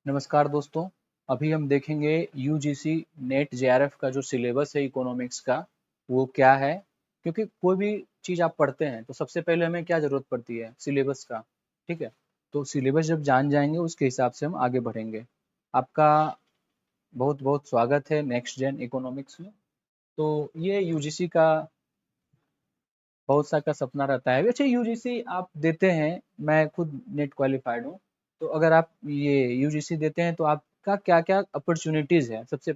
नमस्कार दोस्तों। अभी हम देखेंगे यूजीसी नेट जेआरएफ का जो सिलेबस है इकोनॉमिक्स का वो क्या है। क्योंकि कोई भी चीज़ आप पढ़ते हैं तो सबसे पहले हमें क्या ज़रूरत पड़ती है, सिलेबस का। ठीक है, तो सिलेबस जब जान जाएंगे उसके हिसाब से हम आगे बढ़ेंगे। आपका बहुत बहुत स्वागत है नेक्स्ट जेन इकोनॉमिक्स में। तो ये यूजीसी का बहुत सा का सपना रहता है। अच्छा, यूजीसी आप देते हैं, मैं खुद नेट क्वालिफाइड हूँ। तो अगर आप ये यूजीसी देते हैं तो आपका क्या क्या अपॉर्चुनिटीज़ है। सबसे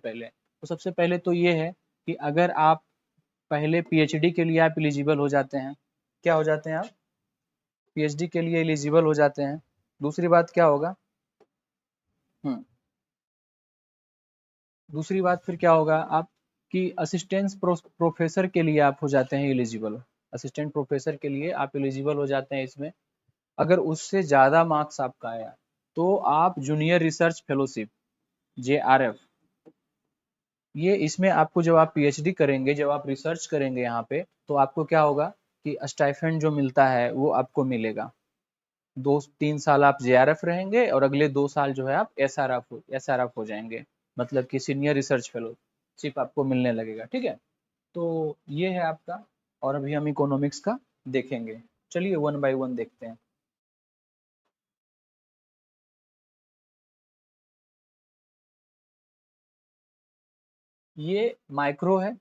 पहले तो ये है कि अगर आप पहले पीएचडी के लिए आप एलिजिबल हो जाते हैं। क्या हो जाते हैं आप? पीएचडी के लिए एलिजिबल हो जाते हैं। दूसरी बात क्या होगा? हम्म दूसरी बात फिर क्या होगा, आप कि असिस्टेंट प्रोफेसर के लिए आप हो जाते हैं एलिजिबल। असिस्टेंट प्रोफेसर के लिए आप एलिजिबल हो जाते हैं इसमें। अगर उससे ज़्यादा मार्क्स आपका आया तो आप जूनियर रिसर्च फेलोशिप जेआरएफ, ये इसमें आपको जब आप पीएचडी करेंगे, जब आप रिसर्च करेंगे यहाँ पे, तो आपको क्या होगा कि स्टाइपेंड जो मिलता है वो आपको मिलेगा। 2-3 साल आप जेआरएफ रहेंगे और अगले 2 साल जो है आप एसआरएफ हो जाएंगे। मतलब कि सीनियर रिसर्च फेलोशिप आपको मिलने लगेगा। ठीक है, तो ये है आपका। और अभी हम इकोनॉमिक्स का देखेंगे। चलिए वन बाय वन देखते हैं। ये माइक्रो है।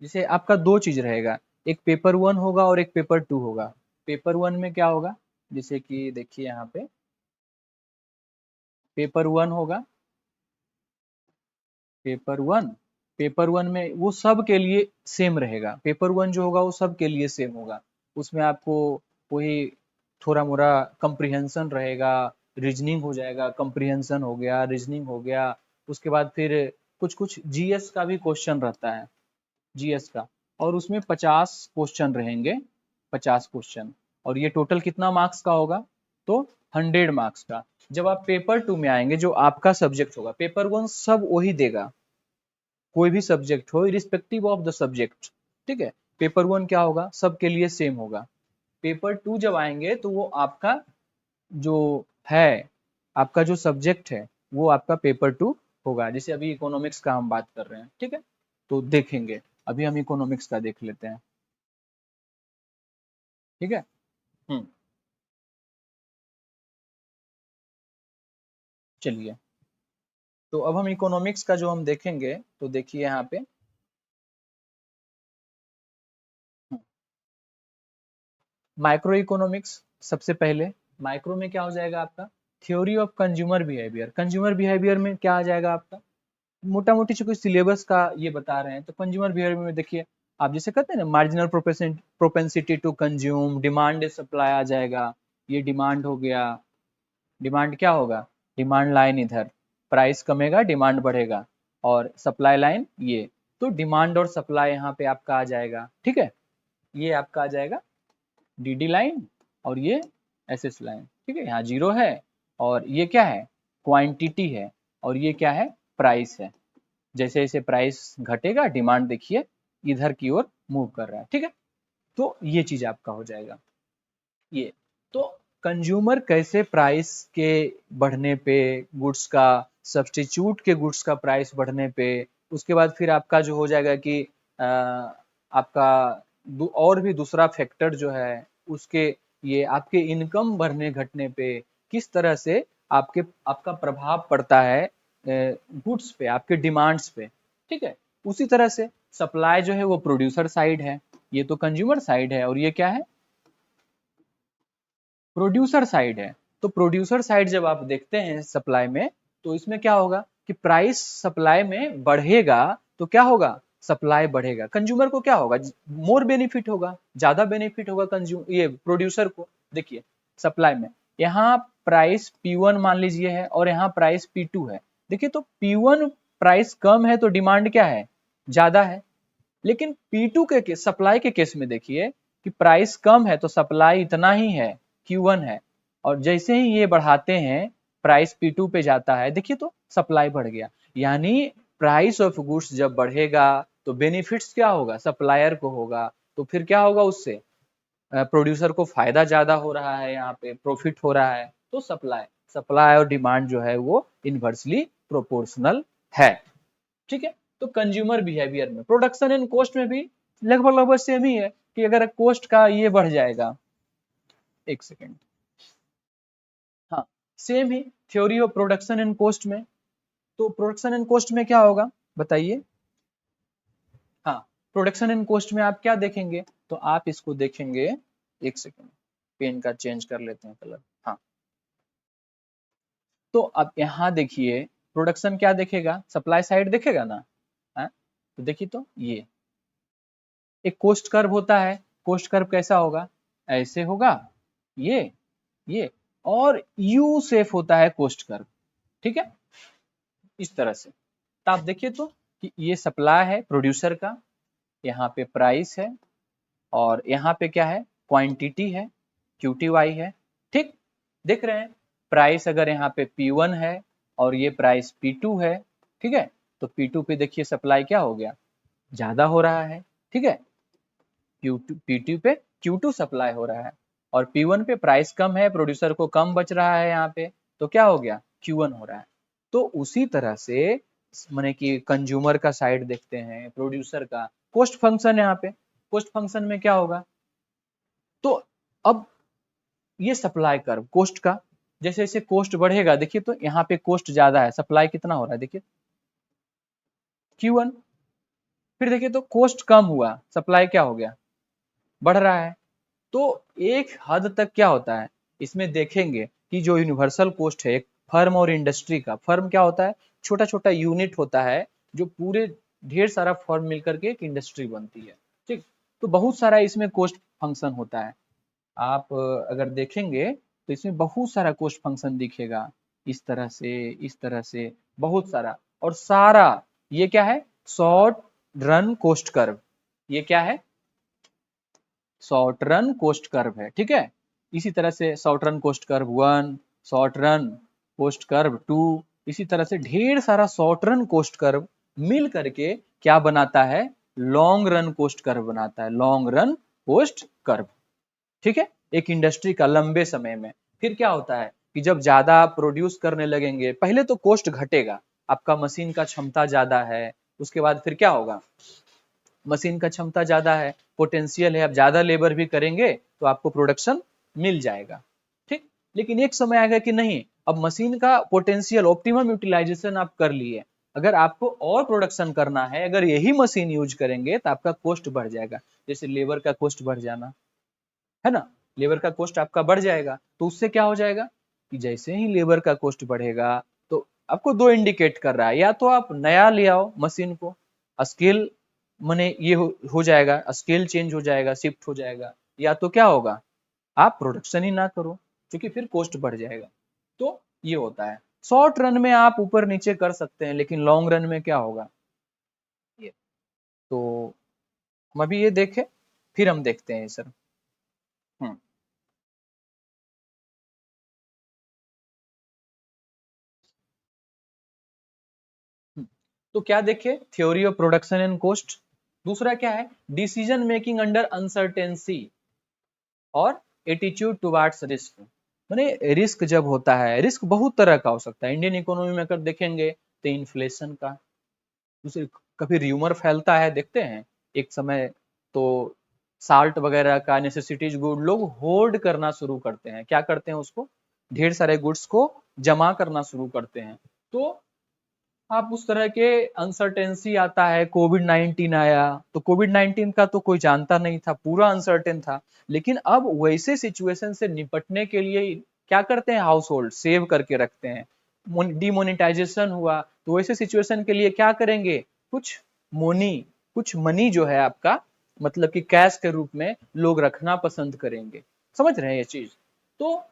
जैसे आपका दो चीज रहेगा, एक पेपर वन होगा और एक पेपर टू होगा। पेपर वन में क्या होगा, जैसे कि देखिए यहाँ पे पेपर वन होगा। पेपर वन पेपर वन में वो सब के लिए सेम रहेगा। पेपर वन जो होगा वो सब के लिए सेम होगा। उसमें आपको वही थोड़ा मोड़ा कंप्रिहेंशन रहेगा, रीजनिंग हो जाएगा, कंप्रिहेंशन हो गया, रीजनिंग हो गया। उसके बाद फिर कुछ कुछ जीएस का भी क्वेश्चन रहता है, जीएस का। और उसमें 50 क्वेश्चन रहेंगे, 50 क्वेश्चन। और ये टोटल कितना मार्क्स का होगा? तो 100 मार्क्स का। जब आप पेपर टू में आएंगे, जो आपका सब्जेक्ट होगा, पेपर वन सब वही देगा, कोई भी सब्जेक्ट हो इरिस्पेक्टिव ऑफ द सब्जेक्ट। ठीक है, पेपर वन क्या होगा, सबके लिए सेम होगा। पेपर टू जब आएंगे तो वो आपका जो है, आपका जो सब्जेक्ट है वो आपका पेपर टू होगा। जैसे अभी इकोनॉमिक्स का हम बात कर रहे हैं। ठीक है, तो देखेंगे। अभी हम इकोनॉमिक्स का देख लेते हैं। ठीक है। हम्म चलिए, तो अब हम इकोनॉमिक्स का जो हम देखेंगे, तो देखिए यहाँ पे माइक्रो इकोनॉमिक्स। सबसे पहले माइक्रो में क्या हो जाएगा आपका? Theory of consumer behaviour. Consumer behaviour में क्या आ जाएगा आपका? मोटा मोटी चूंकि सिलेबस का ये बता रहे हैं, तो कंज्यूमर बिहेवियर में देखिए, आप जैसे कहते हैं ना, marginal propensity to consume, demand supply आ जाएगा। ये डिमांड हो गया। डिमांड क्या होगा? डिमांड लाइन इधर, प्राइस कमेगा डिमांड बढ़ेगा। और सप्लाई लाइन ये, तो डिमांड और सप्लाई यहाँ पे आपका आ जाएगा। ठीक है, ये आपका आ जाएगा डीडी लाइन, और ये एसएस लाइन। ठीक है, यहाँ जीरो है, और ये क्या है? क्वांटिटी है, और ये क्या है? प्राइस है। जैसे जैसे प्राइस घटेगा, डिमांड देखिए इधर की ओर मूव कर रहा है। ठीक है, तो ये चीज आपका हो जाएगा। ये तो कंज्यूमर कैसे प्राइस के बढ़ने पे, गुड्स का सब्स्टिट्यूट के गुड्स का प्राइस बढ़ने पे, उसके बाद फिर आपका जो हो जाएगा कि आपका और भी दूसरा फैक्टर जो है उसके, ये आपके इनकम बढ़ने घटने पे किस तरह से आपके आपका प्रभाव पड़ता है गुड्स पे, आपके डिमांड्स पे। ठीक है, उसी तरह से सप्लाई जो है वो प्रोड्यूसर साइड है, ये तो कंज्यूमर साइड है, और ये क्या है? प्रोड्यूसर साइड है। तो प्रोड्यूसर साइड जब आप देखते हैं सप्लाई में, तो इसमें क्या होगा कि प्राइस सप्लाई में बढ़ेगा तो क्या होगा? सप्लाई बढ़ेगा, कंज्यूमर को क्या होगा? मोर बेनिफिट होगा, ज्यादा बेनिफिट होगा कंज्यूम ये प्रोड्यूसर को। देखिए सप्लाई में यहाँ प्राइस P1 मान लीजिए है, और यहाँ प्राइस P2 है। देखिए तो P1 प्राइस कम है तो डिमांड क्या है? ज्यादा है। लेकिन P2 के केस, सप्लाई के केस में देखिए कि प्राइस कम है तो सप्लाई इतना ही है, Q1 है। और जैसे ही ये बढ़ाते हैं, प्राइस P2 पे जाता है, देखिए तो सप्लाई बढ़ गया। यानी प्राइस ऑफ गुड्स जब बढ़ेगा तो बेनिफिट्स क्या होगा? सप्लायर को होगा। तो फिर क्या होगा उससे? प्रोड्यूसर को फायदा ज्यादा हो रहा है, यहाँ पे प्रॉफिट हो रहा है, तो सप्लाई। सप्लाई और डिमांड जो है वो इनवर्सली प्रोपोर्शनल है। ठीक है, तो कंज्यूमर बिहेवियर में, प्रोडक्शन एंड कॉस्ट में भी लगभग लगभग सेम ही है कि अगर कॉस्ट का ये बढ़ जाएगा, एक सेकेंड, हाँ same he theory of production and cost में। तो प्रोडक्शन एंड कॉस्ट में क्या होगा बताइए? हाँ, प्रोडक्शन एंड कॉस्ट में आप क्या देखेंगे? तो आप इसको देखेंगे, एक सेकेंड पेन का चेंज कर लेते हैं कलर। हाँ, तो अब यहाँ देखिए प्रोडक्शन क्या देखेगा? सप्लाई साइड देखेगा ना। हाँ, तो देखिए तो ये एक कोस्ट कर्व होता है। कोस्ट कर्व कैसा होगा? ऐसे होगा, ये और यू शेप होता है कोस्ट कर्व। ठीक है, इस तरह से। तो आप देखिए तो कि ये सप्लाई है प्रोड्यूसर का, यहाँ पे प्राइस है, और यहाँ पे क्या है? क्वांटिटी है, QTY है। ठीक, देख रहे हैं प्राइस अगर यहाँ पे P1 है और ये प्राइस P2 है, ठीक है, तो P2 पे देखिए सप्लाई क्या हो गया? ज्यादा हो रहा है। ठीक है, P2 पे Q2 सप्लाई हो रहा है, और P1 पे प्राइस कम है, प्रोड्यूसर को कम बच रहा है यहाँ पे, तो क्या हो गया? Q1 हो रहा है। तो उसी तरह से माने कि कंज्यूमर का साइड देखते हैं, प्रोड्यूसर का कॉस्ट फंक्शन, यहाँ पे कॉस्ट फंक्शन में क्या होगा? तो अब ये सप्लाई कर्व कॉस्ट का, जैसे जैसे कॉस्ट बढ़ेगा, देखिए तो यहाँ पे कॉस्ट ज्यादा है, सप्लाई कितना हो रहा है? देखिए Q1। फिर देखिए तो कॉस्ट कम हुआ, सप्लाई क्या हो गया? बढ़ रहा है। तो एक हद तक क्या होता है इसमें देखेंगे कि जो यूनिवर्सल कॉस्ट है एक फर्म और इंडस्ट्री का, फर्म क्या होता है? छोटा छोटा यूनिट होता है जो पूरे ढेर सारा फर्म मिलकर के एक इंडस्ट्री बनती है। ठीक, तो बहुत सारा इसमें कॉस्ट फंक्शन होता है। आप अगर देखेंगे तो इसमें बहुत सारा कॉस्ट फंक्शन दिखेगा, इस तरह से, इस तरह से, बहुत सारा। और सारा ये क्या है? Short run cost curve. ये क्या है? शॉर्ट रन कॉस्ट कर्व है। ठीक है, इसी तरह से short run cost curve 1, short run cost curve 2, इसी तरह से ढेर सारा शॉर्ट रन कॉस्ट कर्व मिल करके क्या बनाता है? लॉन्ग रन कॉस्ट कर्व बनाता है, लॉन्ग रन कॉस्ट कर्व। ठीक है, एक इंडस्ट्री का लंबे समय में। फिर क्या होता है कि जब ज्यादा आप प्रोड्यूस करने लगेंगे, पहले तो कॉस्ट घटेगा, आपका मशीन का क्षमता ज्यादा है, उसके बाद फिर क्या होगा? मशीन का क्षमता ज्यादा है, पोटेंशियल है, आप ज्यादा लेबर भी करेंगे तो आपको प्रोडक्शन मिल जाएगा। ठीक, लेकिन एक समय आएगा कि नहीं, अब मशीन का पोटेंशियल ऑप्टिमम यूटिलाइजेशन आप कर लिए, अगर आपको और प्रोडक्शन करना है, अगर यही मशीन यूज करेंगे तो आपका कॉस्ट बढ़ जाएगा। जैसे लेबर का कॉस्ट बढ़ जाना है ना, लेबर का कॉस्ट आपका बढ़ जाएगा, तो उससे क्या हो जाएगा कि जैसे ही लेबर का कॉस्ट बढ़ेगा, तो आपको दो इंडिकेट कर रहा है, या तो आप नया ले आओ मशीन को, स्केल माने ये हो जाएगा, स्केल चेंज हो जाएगा, शिफ्ट हो जाएगा, या तो क्या होगा? आप प्रोडक्शन ही ना करो, क्योंकि फिर कॉस्ट बढ़ जाएगा। तो ये होता है, शॉर्ट रन में आप ऊपर नीचे कर सकते हैं, लेकिन लॉन्ग रन में क्या होगा? ये तो हम अभी ये देखें, फिर हम देखते हैं सर। हम्म हम्म। तो क्या देखे? Theory of production and cost. दूसरा क्या है? डिसीजन मेकिंग अंडर अनसर्टेनिटी और एटीट्यूड टुवर्ड्स रिस्क। माने रिस्क जब होता है, रिस्क बहुत तरह का हो सकता है। इंडियन इकोनॉमी में अगर देखेंगे तो इन्फ्लेशन का, दूसरे कभी र्यूमर फैलता है, देखते हैं एक समय तो साल्ट वगैरह का, नेसेसिटीज गुड लोग होल्ड करना शुरू करते हैं, क्या करते हैं उसको? ढेर सारे गुड्स को जमा करना शुरू करते हैं। तो आप उस तरह के अनसर्टेनिटी आता है, कोविड 19 आया, तो कोविड 19 का तो कोई जानता नहीं था, पूरा अनसर्टेन था। लेकिन अब वैसे सिचुएशन से निपटने के लिए क्या करते हैं? हाउस होल्ड सेव करके रखते हैं। डिमोनेटाइजेशन हुआ तो वैसे सिचुएशन के लिए क्या करेंगे? कुछ मोनी, कुछ मनी जो है आपका, मतलब कि कैश के रूप में लोग रखना पसंद करेंगे। समझ रहे हैं ये चीज? तो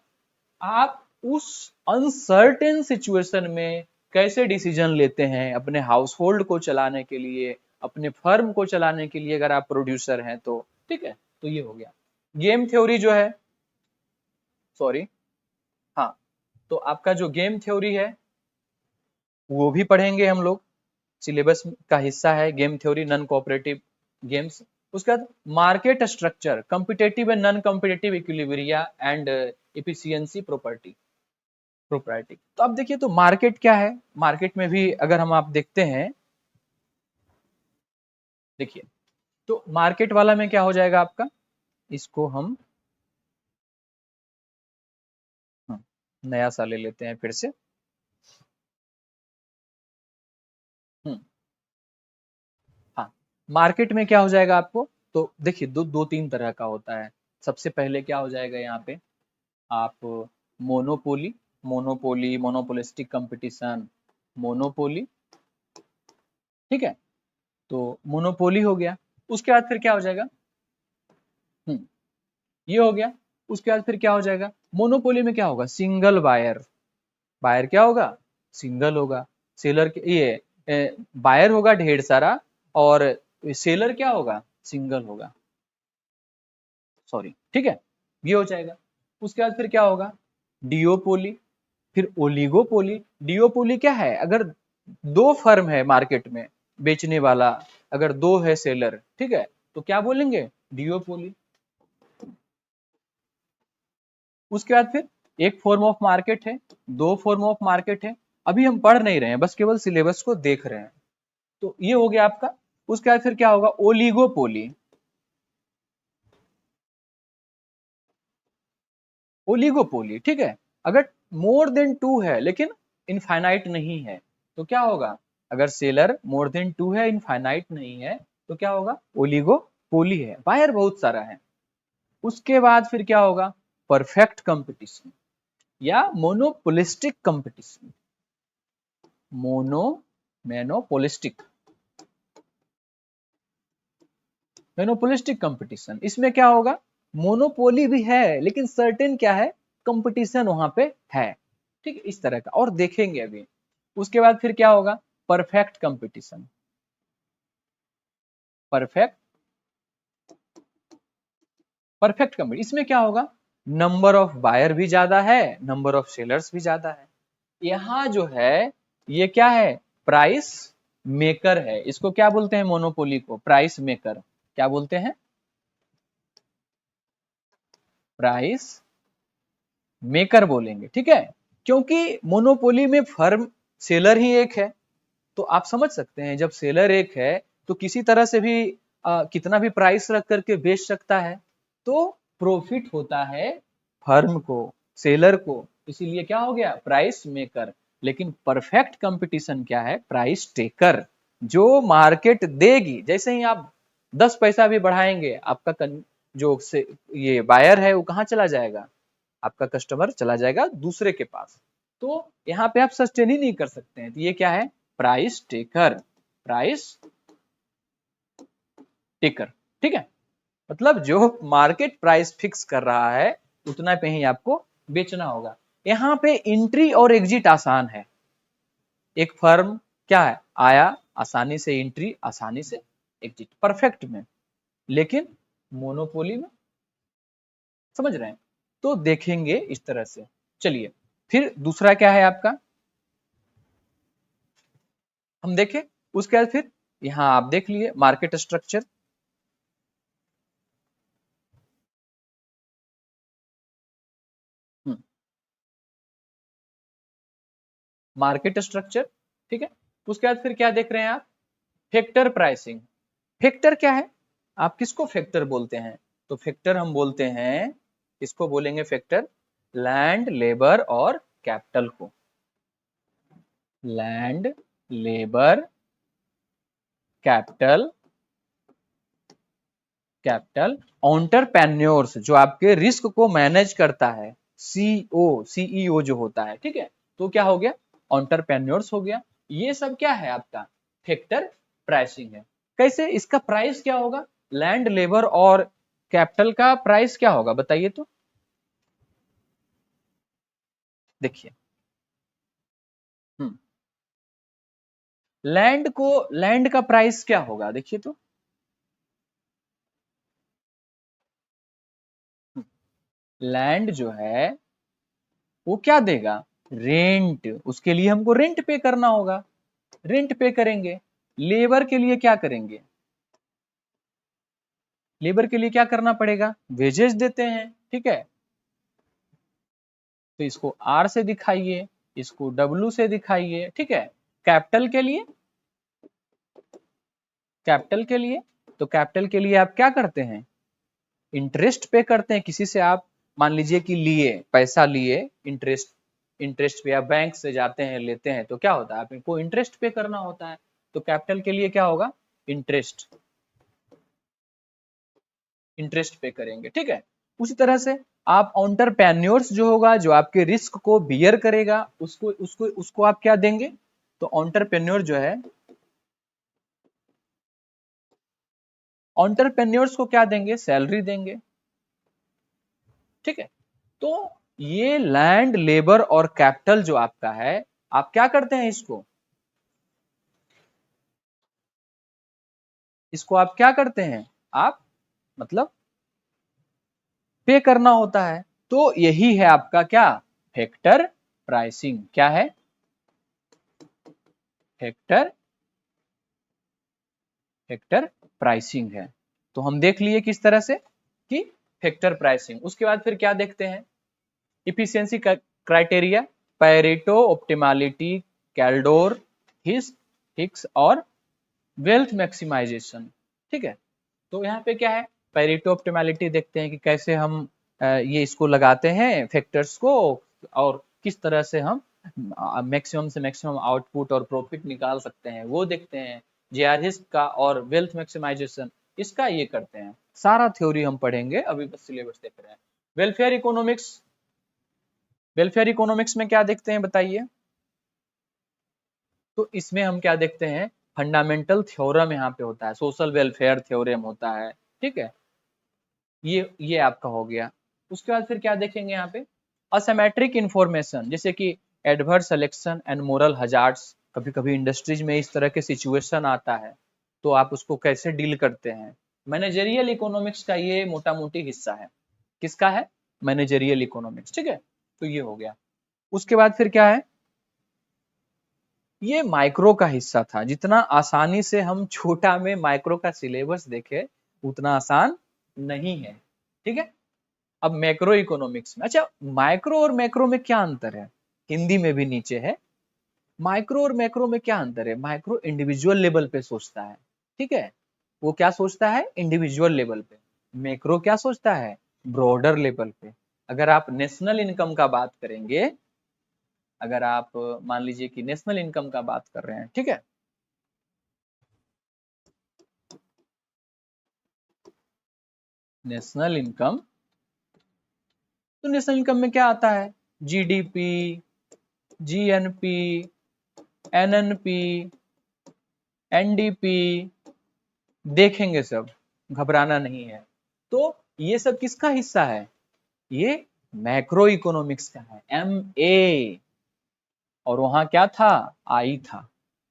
आप उस अनसर्टेन सिचुएशन में कैसे डिसीजन लेते हैं अपने हाउस होल्ड को चलाने के लिए, अपने फर्म को चलाने के लिए, अगर आप प्रोड्यूसर हैं तो। ठीक है, तो ये हो गया गेम थ्योरी जो है, सॉरी, हाँ, तो आपका जो गेम थ्योरी है वो भी पढ़ेंगे हम लोग, सिलेबस का हिस्सा है game theory, non cooperative games. उसके बाद market structure, competitive and non competitive equilibria and efficiency property. Proprietary. तो अब देखिए तो मार्केट क्या है, मार्केट में भी अगर हम आप देखते हैं, देखिए तो मार्केट वाला में क्या हो जाएगा आपका, इसको हम नया सा ले लेते हैं फिर से। हम्म, हाँ, मार्केट में क्या हो जाएगा आपको, तो देखिए दो दो तीन तरह का होता है। सबसे पहले क्या हो जाएगा यहाँ पे, आप monopoly, monopoly monopolistic competition, monopoly, ठीक है, तो मोनोपोली हो गया। उसके बाद फिर क्या हो जाएगा, हम्म, ये हो गया। उसके बाद फिर क्या हो जाएगा, मोनोपोली में क्या होगा, सिंगल बायर, बायर क्या होगा, सिंगल होगा। सेलर ये बायर होगा ढेर सारा, और सेलर क्या होगा, सिंगल होगा, सॉरी, ठीक है, ये हो जाएगा। उसके बाद फिर क्या होगा, डिओपोली, फिर ओलिगोपोली। डिओपोली क्या है, अगर दो फर्म है मार्केट में बेचने वाला, अगर दो है सेलर, ठीक है, तो क्या बोलेंगे, डिओपोली। उसके बाद फिर एक फॉर्म ऑफ मार्केट है, दो फॉर्म ऑफ मार्केट है, अभी हम पढ़ नहीं रहे हैं, बस केवल सिलेबस को देख रहे हैं। तो ये हो गया आपका। उसके बाद फिर क्या होगा, ओलिगोपोली, ओलिगोपोली, ठीक है, अगर मोर देन टू है लेकिन इनफाइनाइट नहीं है, तो क्या होगा, अगर सेलर मोर देन टू है, इनफाइनाइट नहीं है, तो क्या होगा, ओलिगोपोली है, बायर बहुत सारा है। उसके बाद फिर क्या होगा, परफेक्ट कंपटीशन या monopolistic competition, mono monopolistic, monopolistic competition, इसमें क्या होगा, मोनोपोली भी है लेकिन सर्टेन क्या है, कंपटीशन वहां पे है, ठीक है, इस तरह का और देखेंगे अभी। उसके बाद फिर क्या होगा, perfect competition, perfect, perfect competition, इसमें क्या होगा, नंबर ऑफ बायर भी ज्यादा है, नंबर ऑफ सेलर्स भी ज्यादा है। यहाँ जो है ये क्या है, प्राइस मेकर है, इसको क्या बोलते हैं, मोनोपोली को प्राइस मेकर, क्या बोलते हैं, प्राइस मेकर बोलेंगे, ठीक है, क्योंकि मोनोपोली में फर्म सेलर ही एक है। तो आप समझ सकते हैं जब सेलर एक है तो किसी तरह से भी कितना भी प्राइस रख करके बेच सकता है, तो प्रॉफिट होता है फर्म को, सेलर को, इसीलिए क्या हो गया, प्राइस मेकर। लेकिन परफेक्ट कंपटीशन क्या है, प्राइस टेकर, जो मार्केट देगी, जैसे ही आप 10 पैसा भी बढ़ाएंगे, आपका जो से ये बायर है वो कहाँ चला जाएगा, आपका कस्टमर चला जाएगा दूसरे के पास। तो यहाँ पे आप सस्टेन ही नहीं कर सकते हैं, तो ये क्या है, प्राइस टेकर, प्राइस टेकर, ठीक है, मतलब जो मार्केट प्राइस फिक्स कर रहा है उतना पे ही आपको बेचना होगा। यहाँ पे एंट्री और एग्जिट आसान है, एक फर्म क्या है, आया, आसानी से एंट्री, आसानी से एग्जिट, परफेक्ट में। लेकिन मोनोपोली में, समझ रहे हैं, तो देखेंगे इस तरह से। चलिए फिर दूसरा क्या है आपका, हम देखें। उसके बाद फिर यहाँ आप देख लिए मार्केट स्ट्रक्चर, मार्केट स्ट्रक्चर, ठीक है। उसके बाद फिर क्या देख रहे हैं आप, फैक्टर प्राइसिंग। फैक्टर क्या है, आप किसको फैक्टर बोलते हैं, तो फैक्टर हम बोलते हैं, किसको बोलेंगे फैक्टर, लैंड लेबर और कैपिटल को, land labour capital, capital entrepreneurs, जो आपके रिस्क को मैनेज करता है, सीओ सीईओ जो होता है, ठीक है, तो क्या हो गया, ऑन्टरप्रेन्योर्स हो गया। ये सब क्या है आपका फैक्टर प्राइसिंग है। कैसे, इसका प्राइस क्या होगा, लैंड लेबर और कैपिटल का प्राइस क्या होगा बताइए तो, देखिए, हम्म, लैंड को, लैंड का प्राइस क्या होगा देखिए तो, लैंड जो है वो क्या देगा, रेंट, उसके लिए हमको रेंट पे करना होगा, रेंट पे करेंगे। लेबर के लिए क्या करेंगे, लेबर के लिए क्या करना पड़ेगा, वेजेस देते हैं, ठीक है, तो इसको R से दिखाइए, इसको W से दिखाइए, ठीक है। कैपिटल के लिए, कैपिटल के लिए, तो कैपिटल के लिए आप क्या करते हैं, इंटरेस्ट पे करते हैं। किसी से आप मान लीजिए कि लिए, पैसा लिए, इंटरेस्ट, इंटरेस्ट पे आप बैंक से जाते हैं लेते हैं, तो क्या होता है, आपको इंटरेस्ट पे करना होता है। तो कैपिटल के लिए क्या होगा, इंटरेस्ट, इंटरेस्ट पे करेंगे, ठीक है। उसी तरह से आप एंटरप्रेन्योर्स जो होगा, जो आपके रिस्क को बियर करेगा, उसको उसको उसको आप क्या देंगे, तो एंटरप्रेन्योर जो है, एंटरप्रेन्योर्स को क्या देंगे, सैलरी देंगे, ठीक है। तो ये लैंड, लेबर और कैपिटल जो आपका है, आप क्या करते हैं, इसको इसको आप क्या करते हैं, आप मतलब पे करना होता है। तो यही है आपका क्या, फैक्टर प्राइसिंग। क्या है, फैक्टर, फैक्टर प्राइसिंग है। तो हम देख लिए किस तरह से कि फैक्टर प्राइसिंग। उसके बाद फिर क्या देखते हैं, इफिशियंसी क्राइटेरिया, पैरेटो, ऑप्टिमालिटी, कैल्डोर, हिक्स और वेल्थ मैक्सिमाइजेशन, ठीक है। तो यहाँ पे क्या है, पैरेटो ऑप्टिमैलिटी देखते हैं कि कैसे हम ये इसको लगाते हैं फैक्टर्स को, और किस तरह से हम मैक्सिमम से मैक्सिमम आउटपुट और प्रॉफिट निकाल सकते हैं, वो देखते हैं। जेआरहिस का और वेल्थ मैक्सिमाइजेशन, इसका ये करते हैं। सारा थ्योरी हम पढ़ेंगे, अभी बस सिलेबस देख रहे हैं। वेलफेयर इकोनॉमिक्स, वेलफेयर इकोनॉमिक्स में क्या देखते हैं बताइए। तो इसमें हम क्या देखते हैं, फंडामेंटल थ्योरम यहाँ पे होता है, सोशल वेलफेयर थ्योरम होता है, ठीक है। ये आपका हो गया। उसके बाद फिर क्या देखेंगे यहाँ पे, असिमेट्रिक इंफॉर्मेशन, जैसे कि adverse selection and moral hazards. कभी कभी इंडस्ट्रीज में इस तरह के सिचुएशन आता है, तो आप उसको कैसे डील करते हैं। मैनेजरियल इकोनॉमिक्स का ये मोटा मोटी हिस्सा है। किसका है, मैनेजरियल इकोनॉमिक्स, ठीक है। तो ये हो गया। उसके बाद फिर क्या है, ये माइक्रो का हिस्सा था। जितना आसानी से हम छोटा में माइक्रो का सिलेबस देखे, उतना आसान नहीं है, ठीक है। अब मैक्रो इकोनॉमिक्स में, अच्छा माइक्रो और मैक्रो में क्या अंतर है, हिंदी में भी नीचे है। माइक्रो और मैक्रो में क्या अंतर है, माइक्रो इंडिविजुअल लेवल पे सोचता है, ठीक है। वो क्या सोचता है, इंडिविजुअल लेवल पे। मैक्रो क्या सोचता है, ब्रॉडर लेवल पे। अगर आप नेशनल इनकम का बात करेंगे, अगर आप मान लीजिए कि नेशनल इनकम का बात कर रहे हैं, ठीक है, नेशनल इनकम, तो नेशनल इनकम में क्या आता है, जीडीपी, जीएनपी, एनएनपी, एनडीपी, देखेंगे सब, घबराना नहीं है। तो ये सब किसका हिस्सा है, ये मैक्रो इकोनॉमिक्स का है, MA, और वहां क्या था, आई था,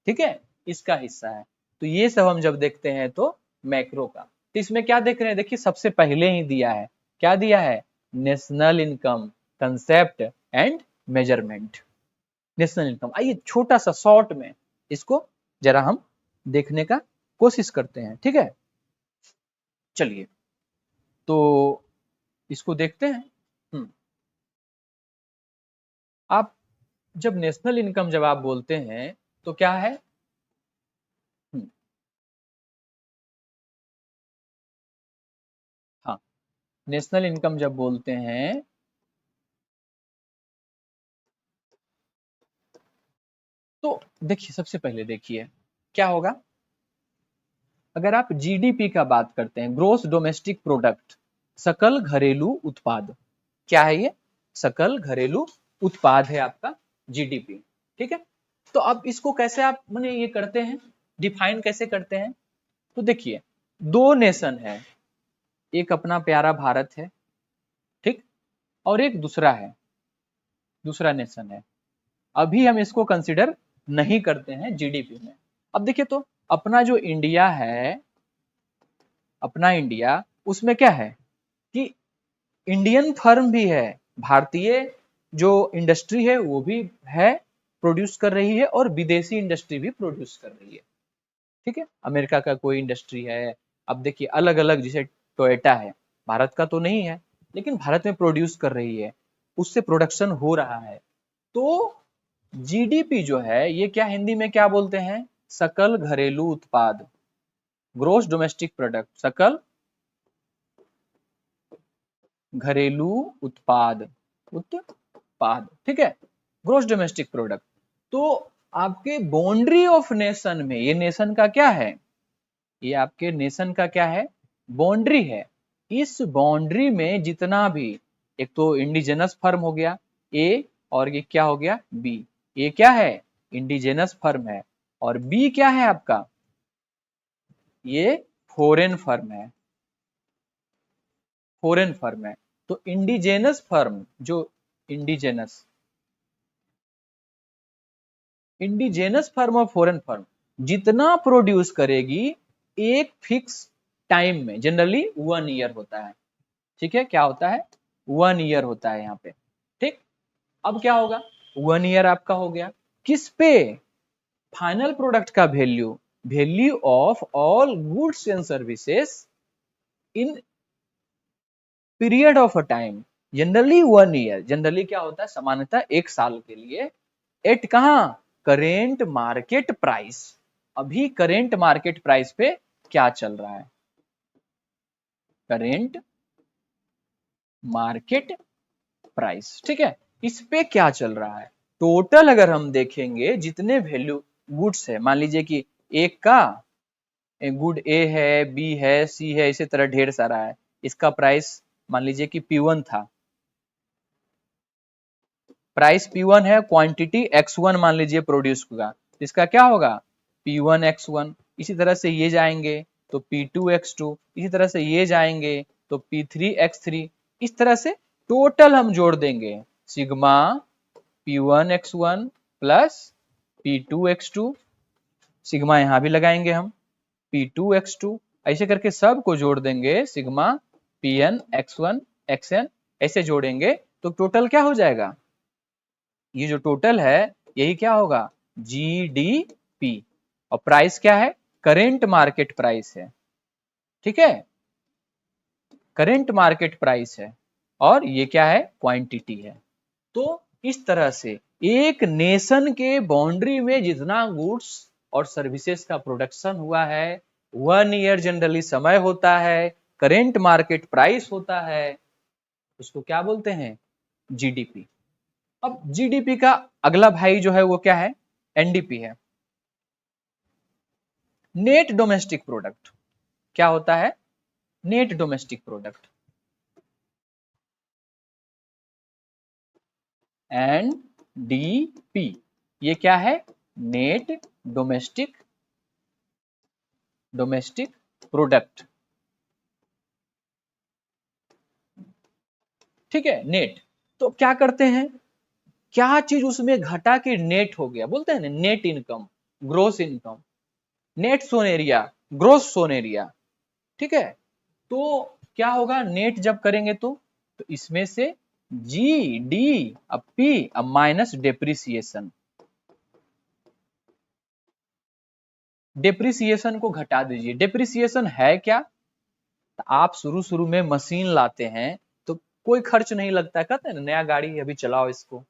ठीक है, इसका हिस्सा है। तो ये सब हम जब देखते हैं तो मैक्रो का। तो इसमें क्या देख रहे हैं, देखिए सबसे पहले ही दिया है, क्या दिया है, national income concept and measurement. National income, आइए छोटा सा शॉर्ट में इसको जरा हम देखने का कोशिश करते हैं, ठीक है। चलिए, तो इसको देखते हैं। आप जब नेशनल इनकम जब आप बोलते हैं, तो क्या है, हम्म, हाँ, नेशनल इनकम जब बोलते हैं, तो देखिए सबसे पहले देखिए क्या होगा। अगर आप जीडीपी का बात करते हैं, ग्रोस डोमेस्टिक प्रोडक्ट, सकल घरेलू उत्पाद, क्या है ये, सकल घरेलू उत्पाद है आपका जीडीपी, ठीक है। तो अब इसको कैसे आप माने ये करते हैं, डिफाइन कैसे करते हैं। तो देखिए, दो नेशन है, एक अपना प्यारा भारत है, ठीक, और एक दूसरा है, दूसरा नेशन है। अभी हम इसको कंसिडर नहीं करते हैं जीडीपी में। अब देखिए, तो अपना जो इंडिया है, अपना इंडिया, उसमें क्या है कि इंडियन फर्म भी है, भारतीय जो इंडस्ट्री है वो भी है, प्रोड्यूस कर रही है, और विदेशी इंडस्ट्री भी प्रोड्यूस कर रही है, ठीक है। अमेरिका का कोई इंडस्ट्री है, अब देखिए अलग अलग, जैसे टोयोटा है, भारत का तो नहीं है, लेकिन भारत में प्रोड्यूस कर रही है। उससे प्रोडक्शन हो रहा है। तो जीडीपी जो है ये क्या हिंदी में क्या बोलते हैं, सकल घरेलू उत्पाद, ग्रोस डोमेस्टिक प्रोडक्ट, सकल घरेलू उत्पाद, उत्पाद, ठीक है, ग्रोस डोमेस्टिक प्रोडक्ट। तो आपके बाउंड्री ऑफ नेशन में, ये नेशन का क्या है, ये आपके नेशन का क्या है, बाउंड्री है। इस बाउंड्री में जितना भी, एक तो इंडिजिनस फर्म हो गया ए, और ये क्या हो गया बी, ये क्या है इंडिजिनस फर्म है, और बी क्या है आपका, ये फॉरेन फर्म है, फॉरेन फर्म है। तो इंडिजेनस फर्म, जो इंडिजेनस इंडिजेनस फर्म और फॉरेन फर्म जितना प्रोड्यूस करेगी एक फिक्स टाइम में, जनरली 1 ईयर होता है, ठीक है, क्या होता है 1 ईयर होता है यहाँ पे, ठीक। अब क्या होगा, 1 ईयर आपका हो गया, किस पे, फाइनल प्रोडक्ट का value, value of all goods and services in period of a time, generally 1 year, generally क्या होता है सामान्यतः 1 साल के लिए, एट कहा, करेंट मार्केट प्राइस, अभी करेंट मार्केट प्राइस पे क्या चल रहा है, करेंट मार्केट प्राइस, ठीक है, इस पे क्या चल रहा है। टोटल अगर हम देखेंगे जितने वैल्यू गुड्स है, मान लीजिए कि एक का गुड ए है, बी है, सी है, इसी तरह ढेर सारा है, इसका प्राइस मान लीजिए कि P1 था, प्राइस P1 है, क्वांटिटी X1 मान लीजिए प्रोड्यूस होगा, तो इसका क्या होगा P1 X1, इसी तरह से ये जाएंगे तो P2 X2, इसी तरह से ये जाएंगे तो P3 X3, इस तरह से टोटल हम जोड़ देंगे, sigma P1 X1 plus P2 X2, sigma यहाँ भी लगाएंगे हम P2 X2, ऐसे करके सबको जोड़ देंगे, सिग्मा Pn X1 Xn, ऐसे जोड़ेंगे तो टोटल क्या हो जाएगा, ये जो टोटल है यही क्या होगा जीडीपी, और प्राइस क्या है, करेंट मार्केट प्राइस है, ठीक है, करेंट मार्केट प्राइस है, और ये क्या है क्वांटिटी है। तो इस तरह से एक नेशन के बाउंड्री में जितना गुड्स और सर्विसेज का प्रोडक्शन हुआ है, 1 ईयर जनरली समय होता है, करेंट मार्केट प्राइस होता है, उसको क्या बोलते हैं जीडीपी। अब जीडीपी का अगला भाई जो है वो क्या है, एनडीपी है, नेट डोमेस्टिक प्रोडक्ट, क्या होता है नेट डोमेस्टिक प्रोडक्ट, एनडीपी, ये क्या है नेट डोमेस्टिक प्रोडक्ट, ठीक है नेट। तो क्या करते हैं, क्या चीज उसमें घटा के नेट हो गया, बोलते हैं ना net income, gross income, net sown area, gross sown area, ठीक है। तो क्या होगा नेट जब करेंगे तो इसमें से जी डी अब पी अब माइनस डेप्रिसिएशन, डेप्रिसिएशन को घटा दीजिए, डेप्रिसिएशन है क्या, तो आप शुरू शुरू में मशीन लाते हैं तो कोई खर्च नहीं लगता है, कहते हैं ना नया गाड़ी अभी चलाओ इसको,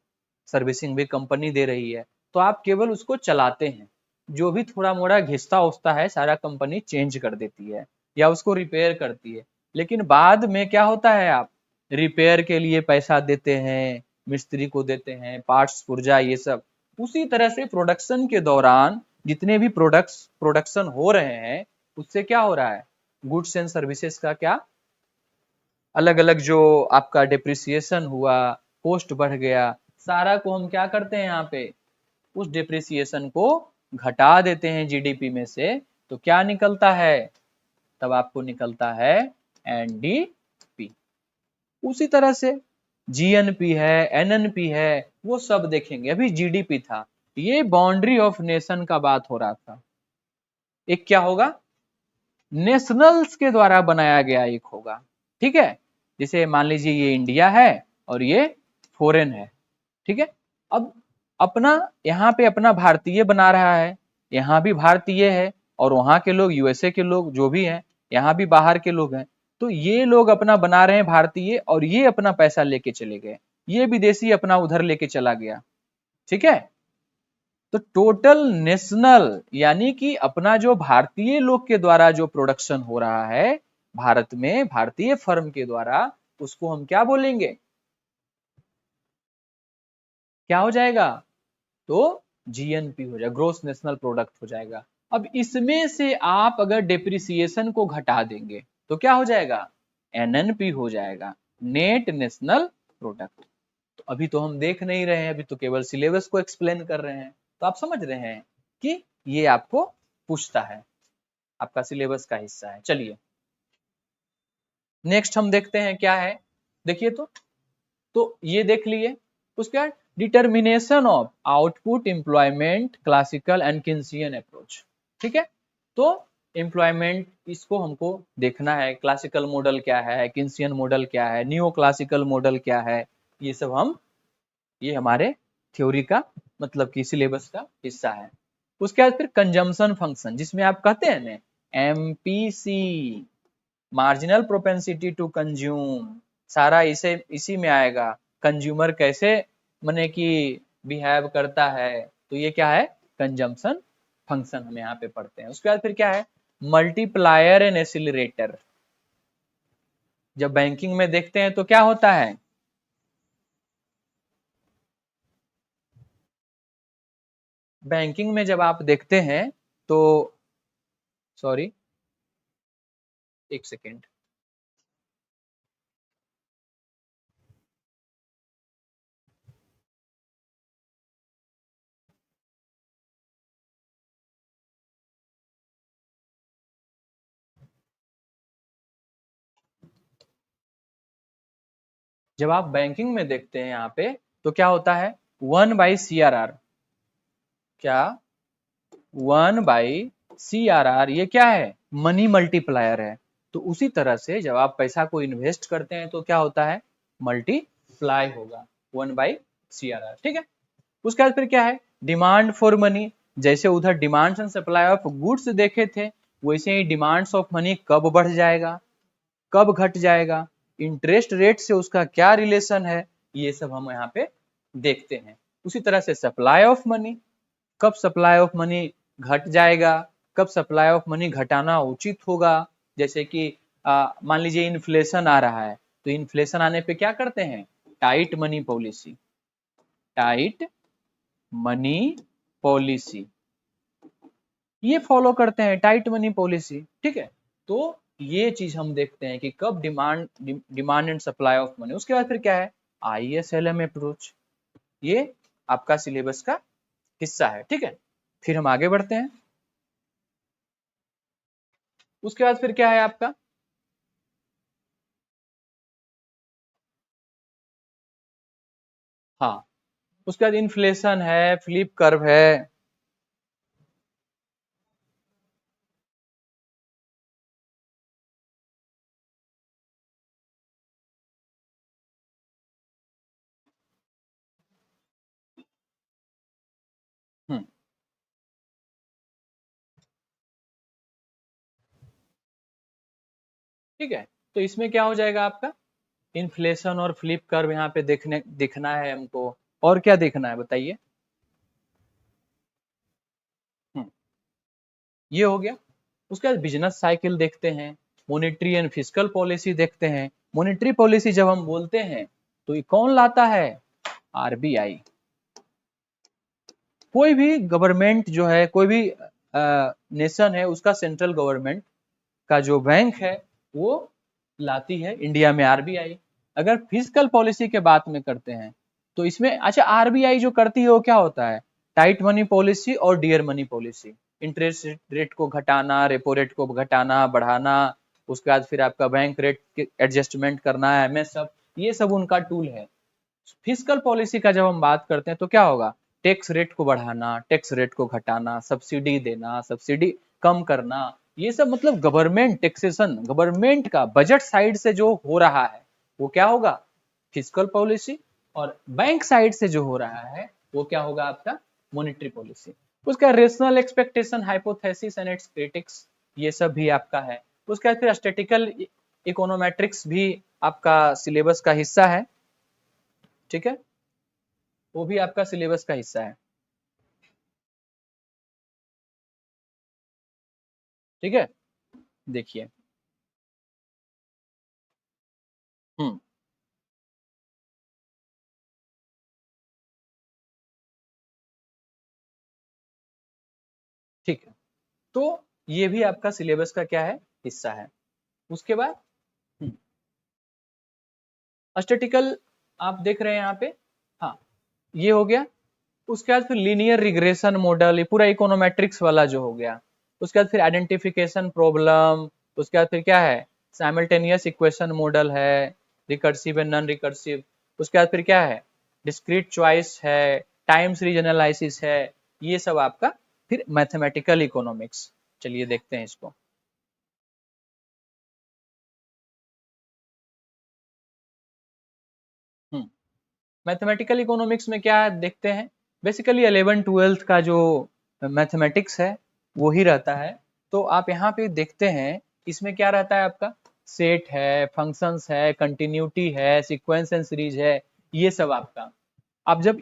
सर्विसिंग भी कंपनी दे रही है, तो आप केवल उसको चलाते हैं, जो भी थोड़ा मोड़ा घिसता उस्ता है सारा कंपनी चेंज कर देती है या उसको रिपेयर करती है। लेकिन बाद में क्या होता है, आप रिपेयर के लिए पैसा देते हैं, मिस्त्री को देते हैं, पार्ट्स पुर्जा ये सब। उसी तरह से प्रोडक्शन के दौरान जितने भी प्रोडक्शन हो रहे हैं उससे क्या हो रहा है, गुड्स एंड सर्विसेज का क्या अलग अलग जो आपका डिप्रिसिएशन हुआ, कॉस्ट बढ़ गया, सारा को हम क्या करते हैं यहाँ पे उस डिप्रिसिएशन को घटा देते हैं जीडीपी में से, तो क्या निकलता है, तब आपको निकलता है एनडीपी। उसी तरह से जीएनपी है, एनएनपी है, वो सब देखेंगे, अभी जीडीपी था, ये बाउंड्री ऑफ नेशन का बात हो रहा था। एक क्या होगा, नेशनल्स के द्वारा बनाया गया एक होगा, ठीक है, जैसे मान लीजिए ये इंडिया है और ये फॉरेन है, ठीक है। अब अपना यहाँ पे अपना भारतीय बना रहा है, यहाँ भी भारतीय है, और वहां के लोग यूएसए के लोग जो भी हैं, यहाँ भी बाहर के लोग हैं, तो ये लोग अपना बना रहे हैं भारतीय और ये अपना पैसा लेके चले गए, ये विदेशी अपना उधर लेके चला गया, ठीक है। तो टोटल नेशनल यानी कि अपना जो भारतीय लोग के द्वारा जो प्रोडक्शन हो रहा है भारत में, भारतीय फर्म के द्वारा, उसको हम क्या बोलेंगे, क्या हो जाएगा, तो जीएनपी हो जाएगा, ग्रोस नेशनल प्रोडक्ट हो जाएगा। अब इसमें से आप अगर डेप्रिसिएशन को घटा देंगे तो क्या हो जाएगा, एनएनपी हो जाएगा, नेट नेशनल प्रोडक्ट। तो अभी तो हम देख नहीं रहे हैं, अभी तो केवल सिलेबस को एक्सप्लेन कर रहे हैं, तो आप समझ रहे हैं कि ये आपको पूछता है, आपका सिलेबस का हिस्सा है। चलिए नेक्स्ट हम देखते हैं क्या है। देखिए तो ये देख लिए। उसके बाद determination of output employment classical and Keynesian approach, ठीक है। तो एम्प्लॉयमेंट इसको हमको देखना है, क्लासिकल मॉडल क्या है, किन्सियन मॉडल क्या है, नियो क्लासिकल मॉडल क्या है, ये सब हम, ये हमारे थ्योरी का मतलब कि सिलेबस का हिस्सा है। उसके बाद फिर कंजम्पशन फंक्शन, जिसमें आप कहते हैं ना MPC, marginal propensity to consume, सारा इसे इसी में आएगा। कंज्यूमर कैसे माने कि बिहेव करता है, तो ये क्या है, कंजम्पशन फंक्शन हम यहाँ पे पढ़ते हैं। उसके बाद फिर क्या है, मल्टीप्लायर एंड एसिलरेटर। जब बैंकिंग में देखते हैं तो क्या होता है, बैंकिंग में जब आप देखते हैं तो, सॉरी एक सेकेंड, जब आप बैंकिंग में देखते हैं यहाँ पे तो क्या होता है, 1/CRR, क्या 1/CRR, ये क्या है, मनी मल्टीप्लायर है। तो उसी तरह से जब आप पैसा को इन्वेस्ट करते हैं तो क्या होता है, मल्टीप्लाई होगा 1/CRR, ठीक है। उसके बाद फिर क्या है, डिमांड फॉर मनी। जैसे उधर demand and supply of goods देखे थे, वैसे ही डिमांड्स ऑफ मनी कब बढ़ जाएगा, कब घट जाएगा, इंटरेस्ट रेट से उसका क्या रिलेशन है, ये सब हम यहाँ पे देखते हैं। उसी तरह से सप्लाई ऑफ मनी, कब सप्लाई ऑफ मनी घट जाएगा, कब सप्लाई ऑफ मनी घटाना उचित होगा। जैसे कि मान लीजिए इन्फ्लेशन आ रहा है, तो इन्फ्लेशन आने पे क्या करते हैं, tight money policy, tight money policy ये फॉलो करते हैं, टाइट मनी पॉलिसी, ठीक है। तो ये चीज हम देखते हैं कि कब demand and supply of money. उसके बाद फिर क्या है, ISLM अप्रोच, ये आपका सिलेबस का हिस्सा है, ठीक है। फिर हम आगे बढ़ते हैं। उसके बाद फिर क्या है आपका, हाँ उसके बाद इन्फ्लेशन है, फ्लिप कर्व है। हम्म, ठीक है। तो इसमें क्या हो जाएगा आपका, इन्फ्लेशन और फ्लिप कर्व यहाँ पे देखना है हमको। और क्या देखना है बताइए। हम्म, ये हो गया। उसके बाद बिजनेस साइकिल देखते हैं, मॉनेटरी एंड फिस्कल पॉलिसी देखते हैं। मॉनेटरी पॉलिसी जब हम बोलते हैं तो ये कौन लाता है, आरबीआई। कोई भी गवर्नमेंट जो है, कोई भी नेशन है, उसका सेंट्रल गवर्नमेंट का जो बैंक है वो लाती है इंडिया में आरबीआई। अगर फिजिकल पॉलिसी के बात में करते हैं तो इसमें अच्छा आरबीआई जो करती है वो क्या होता है, टाइट मनी पॉलिसी और dear money policy, interest rate को घटाना, रेपो रेट को घटाना बढ़ाना, उसके बाद फिर आपका बैंक रेट के एडजस्टमेंट करना है, हमें सब ये सब उनका टूल है। फिजिकल पॉलिसी का जब हम बात करते हैं तो क्या होगा, टैक्स रेट को बढ़ाना, टैक्स रेट को घटाना, सब्सिडी देना, सब्सिडी कम करना, ये सब मतलब गवर्नमेंट टैक्सेशन, गवर्नमेंट का बजट साइड से जो हो रहा है वो क्या होगा, फिजिकल पॉलिसी। और बैंक साइड से जो हो रहा है वो क्या होगा आपका, मॉनेटरी पॉलिसी। उसका rational expectation, hypothesis and it's critics, ये सब भी आपका है। उसके बाद फिर स्टैटिकल इकोनोमेट्रिक्स भी आपका सिलेबस का हिस्सा है, ठीक है, वो भी आपका सिलेबस का हिस्सा है। ठीक है, देखिए। हम्म, ठीक है, तो ये भी आपका सिलेबस का क्या है, हिस्सा है। उसके बाद स्टैटिकल आप देख रहे हैं यहाँ पे, हाँ, ये हो गया। उसके बाद फिर लीनियर रिग्रेशन मॉडल, ये पूरा इकोनोमेट्रिक्स वाला जो हो गया। उसके बाद फिर आइडेंटिफिकेशन प्रॉब्लम। उसके बाद फिर क्या है, साइमल्टेनियस इक्वेशन मॉडल है, रिकर्सिव एंड नॉन रिकर्सिव। उसके बाद फिर क्या है, डिस्क्रीट चॉइस है, टाइम सीरीज एनालिसिस है, ये सब आपका फिर मैथमेटिकल इकोनॉमिक्स। चलिए देखते हैं इसको। मैथमेटिकल इकोनॉमिक्स में क्या देखते हैं, बेसिकली 11 12 का जो मैथमेटिक्स है वो ही रहता है। तो आप यहाँ पे देखते हैं, इसमें क्या रहता है आपका, सेट है, फंक्शंस है, कंटिन्यूटी है, सीक्वेंस एंड सीरीज है, ये सब आपका। आप जब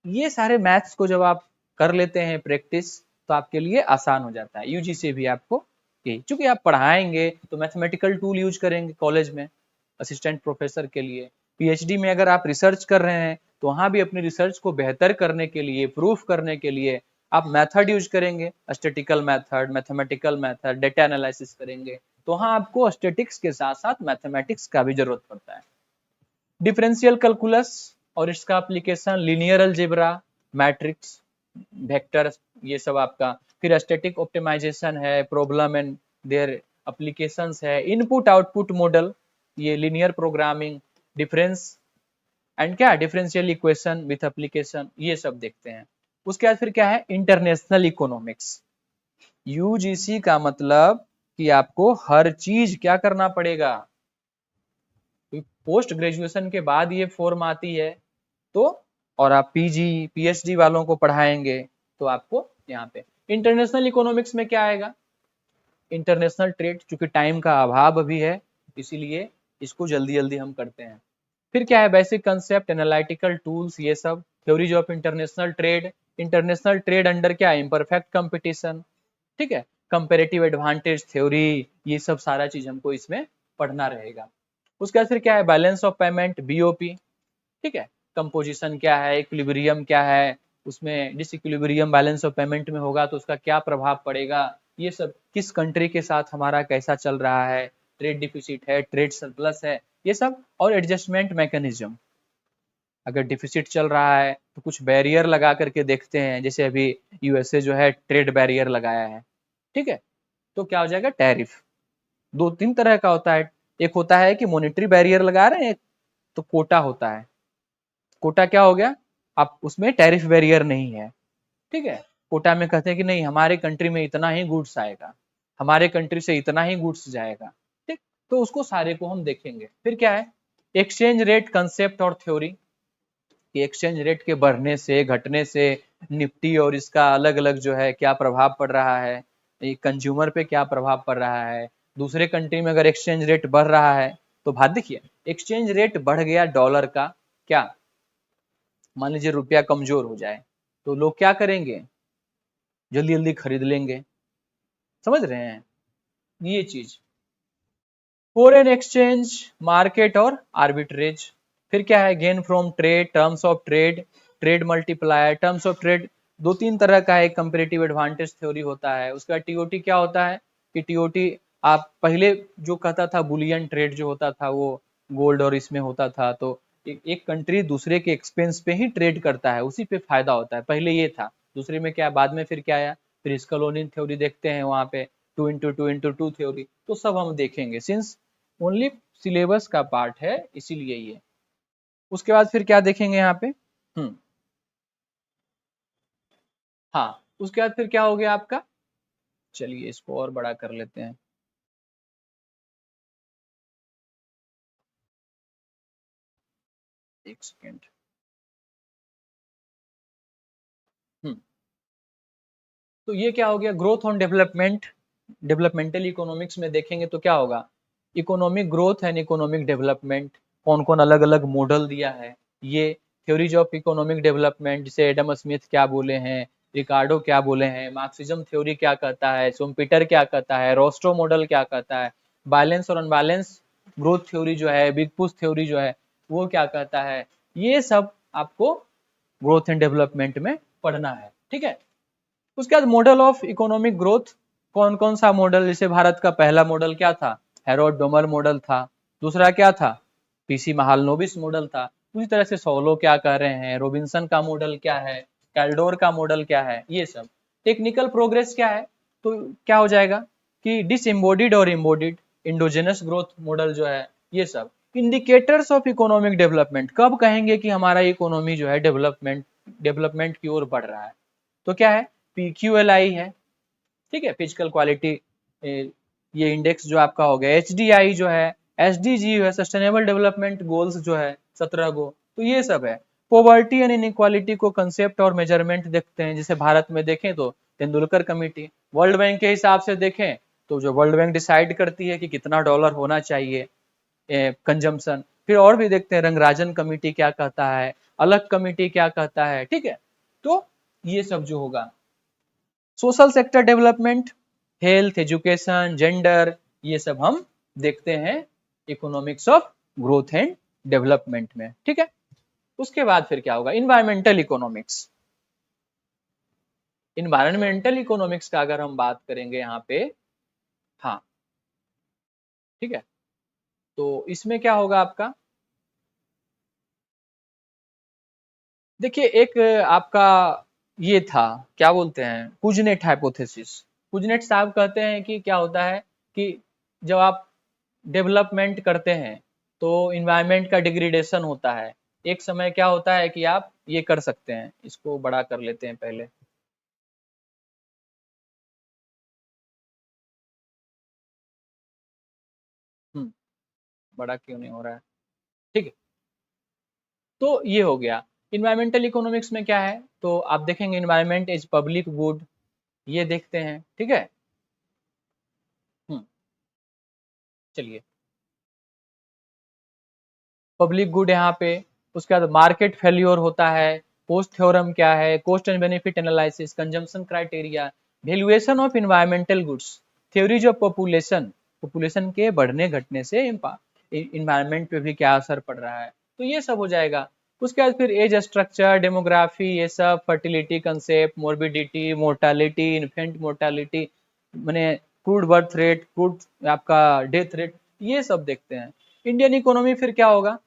ये सारे मैथ्स को जब आप कर लेते हैं प्रैक्टिस, तो आपके लिए आसान हो जाता है। यूजी से भी आपको यही, चूंकि आप पढ़ाएंगे तो मैथमेटिकल टूल यूज करेंगे कॉलेज में असिस्टेंट प्रोफेसर के लिए। पीएचडी में अगर आप रिसर्च कर रहे हैं तो वहां भी अपनी रिसर्च को बेहतर करने के लिए, प्रूफ करने के लिए आप मेथड यूज करेंगे, statical method, mathematical method, data analysis करेंगे। तो वहां आपको स्टेटिक्स के साथ साथ मैथमेटिक्स का भी जरूरत पड़ता है। डिफरेंशियल कैलकुलस और इसका application, linear algebra, matrix, vector, ये सब आपका। फिर स्टैटिक ऑप्टिमाइजेशन है, प्रॉब्लम एंड देयर एप्लीकेशंस है, इनपुट आउटपुट मॉडल, ये लीनियर प्रोग्रामिंग, डिफरेंस एंड क्या, डिफरेंशियल इक्वेशन विथ एप्लीकेशन, ये सब देखते हैं। उसके बाद फिर क्या है, इंटरनेशनल इकोनॉमिक्स। यूजीसी का मतलब कि आपको हर चीज क्या करना पड़ेगा, पोस्ट ग्रेजुएशन के बाद ये फॉर्म आती है, तो और आप पीजी पीएचडी वालों को पढ़ाएंगे, तो आपको यहाँ पे इंटरनेशनल इकोनॉमिक्स में क्या आएगा, इंटरनेशनल ट्रेड। चूंकि टाइम का अभाव भी है, इसीलिए इसको जल्दी जल्दी हम करते हैं। फिर क्या है, बेसिक कंसेप्ट, एनालिटिकल टूल्स, ये सब, theories of international trade. International trade under क्या, इम्परफेक्ट कंपटीशन, ठीक है, कंपेरेटिव एडवांटेज थ्योरी, ये सब सारा चीज हमको इसमें पढ़ना रहेगा। उसके बाद फिर क्या है, बैलेंस ऑफ पेमेंट, बीओपी, ठीक है, कंपोजिशन क्या है, इक्विलिब्रियम क्या है, उसमें डिसइक्विलिब्रियम बैलेंस ऑफ पेमेंट में होगा तो उसका क्या प्रभाव पड़ेगा, ये सब, किस कंट्री के साथ हमारा कैसा चल रहा है, ट्रेड डिफिसिट है, ट्रेड सरप्लस है, ये सब। और एडजस्टमेंट मैकेनिज्म, अगर डिफिसिट चल रहा है तो कुछ बैरियर लगा करके देखते हैं, जैसे अभी यूएसए जो है ट्रेड बैरियर लगाया है, ठीक है, तो क्या हो जाएगा, टैरिफ। दो तीन तरह का होता है, एक होता है कि मॉनेटरी बैरियर लगा रहे हैं, एक तो कोटा होता है। कोटा क्या हो गया, आप उसमें टैरिफ बैरियर नहीं है, ठीक है। कोटा में कहते हैं कि नहीं, हमारे कंट्री में इतना ही गुड्स आएगा, हमारे कंट्री से इतना ही गुड्स जाएगा, ठीक। तो उसको सारे को हम देखेंगे। फिर क्या है, एक्सचेंज रेट कंसेप्ट और थ्योरी, कि एक्सचेंज रेट के बढ़ने से घटने से निफ्टी और इसका अलग अलग जो है क्या प्रभाव पड़ रहा है, कंज्यूमर पे क्या प्रभाव पड़ रहा है, दूसरे कंट्री में अगर एक्सचेंज रेट बढ़ रहा है तो भाई देखिए, एक्सचेंज रेट बढ़ गया डॉलर का, क्या, मान लीजिए रुपया कमजोर हो जाए, तो लोग क्या करेंगे, जल्दी जल्दी खरीद लेंगे, समझ रहे हैं ये चीज। फॉरेन एक्सचेंज मार्केट और आर्बिट्रेज, फिर क्या है, gain from trade, terms of trade, trade multiplier, terms of trade, दो तीन तरह का एक कंपेरेटिव एडवांटेज थ्योरी होता है। उसका टीओटी क्या होता है, कि टीओटी आप पहले जो कहता था, बुलियन ट्रेड जो होता था वो गोल्ड और इसमें होता था, तो एक कंट्री दूसरे के एक्सपेंस पे ही ट्रेड करता है, उसी पे फायदा होता है, पहले ये था। दूसरे में क्या, बाद में फिर क्या आया, फिर स्कलोनिन थ्योरी देखते हैं वहां पे, 2x2x2 थ्योरी, तो सब हम देखेंगे, सिंस ओनली सिलेबस का पार्ट है, इसीलिए ये। उसके बाद फिर क्या देखेंगे यहाँ पे, हाँ, उसके बाद फिर क्या हो गया आपका, चलिए इसको और बड़ा कर लेते हैं, एक सेकेंड। हम्म, तो ये क्या हो गया, growth on development, developmental economics में देखेंगे तो क्या होगा, economic growth and economic development, कौन कौन अलग अलग मॉडल दिया है, ये थ्योरीज ऑफ इकोनॉमिक डेवलपमेंट, जिसे एडम स्मिथ क्या बोले हैं, रिकार्डो क्या बोले हैं, मार्क्सिज्म थ्योरी क्या कहता है, शुम्पेटर क्या कहता है, रोस्ट्रो मॉडल क्या कहता है, बैलेंस और अनबैलेंस ग्रोथ थ्योरी जो है, बिग पुश थ्योरी जो है वो क्या कहता है, ये सब आपको ग्रोथ एंड डेवलपमेंट में पढ़ना है। ठीक है। उसके बाद मॉडल ऑफ इकोनॉमिक ग्रोथ, कौन कौन सा मॉडल, जैसे भारत का पहला मॉडल क्या था, हेरोड डोमर मॉडल था। दूसरा क्या था, पीसी महालनोबिस मॉडल था। उसी तरह से सोलो क्या कह रहे हैं, रोबिन्सन का मॉडल क्या है, कैल्डोर का मॉडल क्या है, ये सब। टेक्निकल प्रोग्रेस क्या है, तो क्या हो जाएगा कि डिसएम्बोडिड और एम्बोडिड, इंडोजेनस ग्रोथ मॉडल जो है, ये सब। इंडिकेटर्स ऑफ इकोनॉमिक डेवलपमेंट, कब कहेंगे कि हमारा इकोनॉमी जो है डेवलपमेंट की ओर बढ़ रहा है, तो क्या है, PQLI है। ठीक है, फिजिकल क्वालिटी, ये इंडेक्स जो आपका हो गया, HDI जो है, SDG है, सस्टेनेबल डेवलपमेंट गोल्स जो है 17 गो, तो ये सब है। पॉवर्टी एंड इनइक्वालिटी को कंसेप्ट और मेजरमेंट देखते हैं, जैसे भारत में देखें तो तेंदुलकर कमेटी, वर्ल्ड बैंक के हिसाब से देखें तो जो वर्ल्ड बैंक डिसाइड करती है कि कितना डॉलर होना चाहिए कंजम्पशन। फिर और भी देखते हैं, रंगराजन कमेटी क्या कहता है, अलग कमेटी क्या कहता है। ठीक है, तो ये सब जो होगा, social sector development, health, education, gender, ये सब हम देखते हैं economics of growth and development में। ठीक है। उसके बाद फिर क्या होगा, इन्वायरमेंटल इकोनॉमिक्स। इन्वायरमेंटल इकोनॉमिक्स का अगर हम बात करेंगे यहाँ पे, हाँ, ठीक है, तो इसमें क्या होगा आपका, देखिए एक आपका ये था, क्या बोलते हैं, कुजनेट हाइपोथेसिस। कुजनेट साहब कहते हैं कि क्या होता है कि जब आप डेवलपमेंट करते हैं तो इन्वायरमेंट का डिग्रेडेशन होता है। एक समय क्या होता है कि आप ये कर सकते हैं, इसको बड़ा कर लेते हैं पहले। हम्म, बड़ा क्यों नहीं हो रहा है, ठीक है। तो ये हो गया। इन्वायरमेंटल इकोनॉमिक्स में क्या है, तो आप देखेंगे इन्वायरमेंट इज पब्लिक गुड, ये देखते हैं। ठीक है। हम्म, चलिए, पब्लिक गुड यहाँ पे। उसके बाद मार्केट फेल्योर होता है, कोस्ट थ्योरम क्या है, cost and benefit analysis, consumption criteria, valuation of environmental goods, theories of population, population के बढ़ने घटने से इन्वायरमेंट पे भी क्या असर पड़ रहा है, तो ये सब हो जाएगा। उसके बाद फिर एज स्ट्रक्चर, डेमोग्राफी, ये सब, fertility concept, morbidity, mortality, infant mortality, मैंने क्रूड बर्थ रेट, क्रूड आपका डेथ रेट, ये सब देखते हैं। इंडियन इकोनॉमी फिर क्या होगा,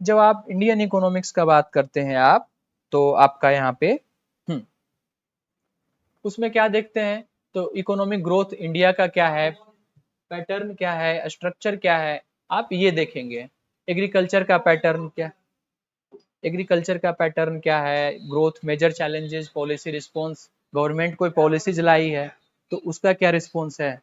जब आप इंडियन इकोनॉमिक्स का बात करते हैं आप, तो आपका यहाँ पे उसमें क्या देखते हैं, तो इकोनॉमिक ग्रोथ इंडिया का क्या है, पैटर्न क्या है, स्ट्रक्चर क्या है, आप ये देखेंगे। एग्रीकल्चर का पैटर्न क्या, एग्रीकल्चर का पैटर्न क्या है, growth, major challenges, policy response, government कोई पॉलिसीज लाई है तो उसका क्या रिस्पॉन्स है,